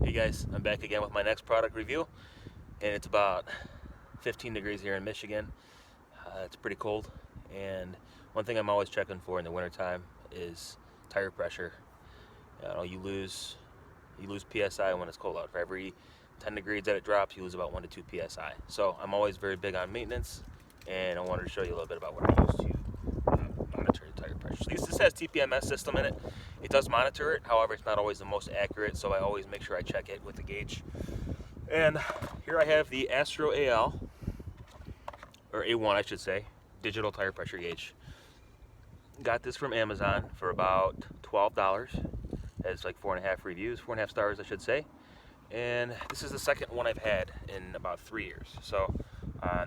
Hey guys, I'm back again with my next product review, and it's about 15 degrees here in Michigan. It's pretty cold, and one thing I'm always checking for in the wintertime is tire pressure. You lose PSI when it's cold out. For every 10 degrees that it drops, you lose about 1 to 2 PSI. So I'm always very big on maintenance, and I wanted to show you a little bit about what I use to monitor the tire pressure. So this has TPMS system in it. It does monitor it, however, it's not always the most accurate, so I always make sure I check it with the gauge. And here I have the Astro AL, or A1 I should say, digital tire pressure gauge. Got this from Amazon for about $12. It's like 4.5 reviews, 4.5 stars I should say. And this is the second one I've had in about 3 years. So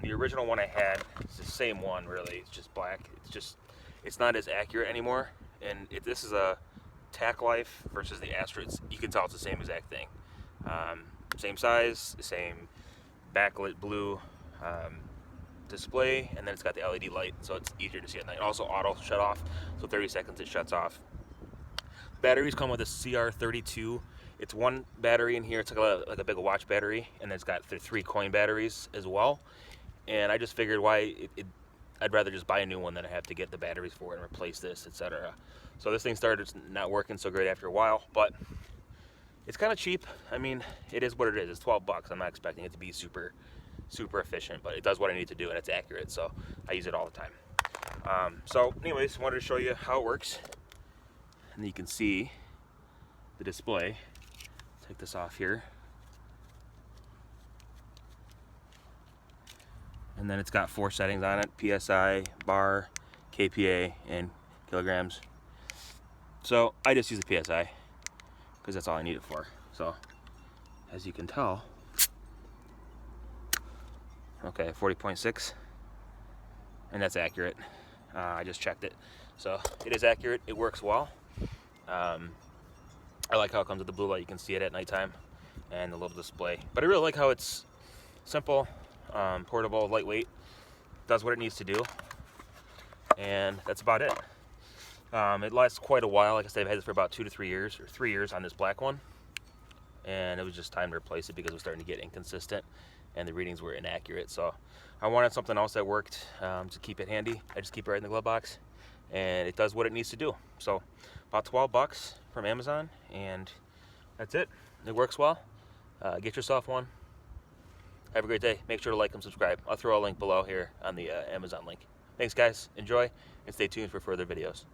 the original one I had, it's the same one really, it's just black. It's not as accurate anymore. And this is a Tack Life versus the Astro. You can tell it's the same exact thing. Same size, same backlit blue display, and then it's got the LED light, so it's easier to see at night. Also auto shut off, so 30 seconds it shuts off. Batteries come with a CR32. It's one battery in here. It's like a big watch battery, and then it's got 3 coin batteries as well. And I just figured I'd rather just buy a new one than I have to get the batteries for it and replace this, etc. So this thing started not working so great after a while, but it's kind of cheap. I mean, it is what it is. It's 12 bucks. I'm not expecting it to be super efficient, but it does what I need to do, and it's accurate, so I use it all the time. So anyways, wanted to show you how it works. And you can see the display. Take this off here. And then it's got 4 settings on it: PSI, bar, KPA, and kilograms. So I just use the PSI because that's all I need it for. So as you can tell, okay, 40.6, and that's accurate. I just checked it, so it is accurate. It works well. I like how it comes with the blue light. You can see it at nighttime, and the little display. But I really like how it's simple, portable, lightweight, does what it needs to do, and that's about it. It lasts quite a while. Like I said, I've had this for about 2 to 3 years, or 3 years on this black one, and it was just time to replace it because it was starting to get inconsistent and the readings were inaccurate. So I wanted something else that worked to keep it handy. I just keep it right in the glove box, and it does what it needs to do. So about 12 bucks from Amazon, and that's it. It works well. Get yourself one. Have a great day. Make sure to like and subscribe. I'll throw a link below here on the Amazon link. Thanks guys, enjoy, and stay tuned for further videos.